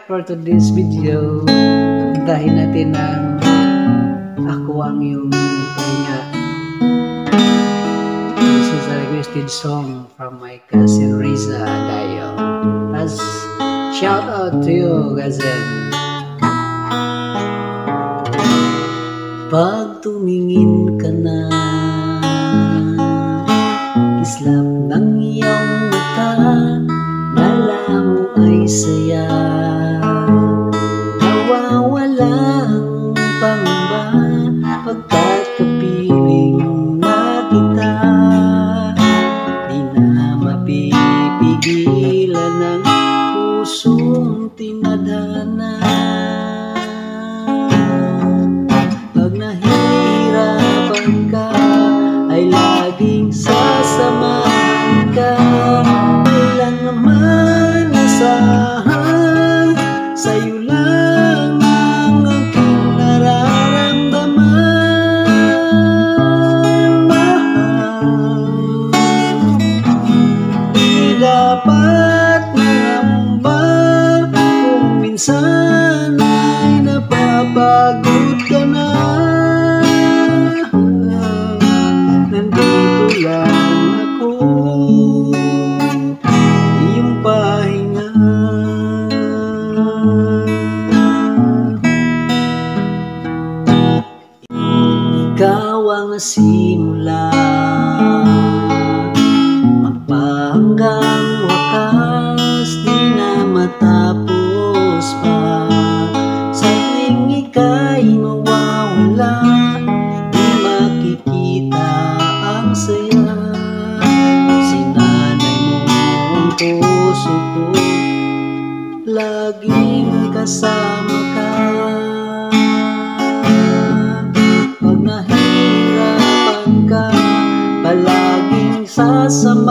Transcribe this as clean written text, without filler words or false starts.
for today's video. Hintahin natin ng Ako Ang Iyong Pahinga. This is a requested song from my cousin Riza Dayo. As shout out to you, cousin. Pag tumingin ka na, islap ng iyong mata, nala mo ay saya, nawawala ang pangamba pagkat kapiling na kita. Di na mapipigilan ng pusong tinadhana. Pag nahihirapan ka ay laging sasamahan ka. Kailan naman asahan, sa'yo lang ang aking nararamdaman. Mahal, di dapat mangamba kung minsan ay napapagod ka na. Nandito lang ako, iyong pahinga. Ikaw ang simula, magpahanggang wakas, di na matapos pa. Sa tuwing ika'y mawawala, di makikita ang saya. Sinanay mo ang puso ko, laging kasama ka. Pag nahihirapan ka, palaging sasama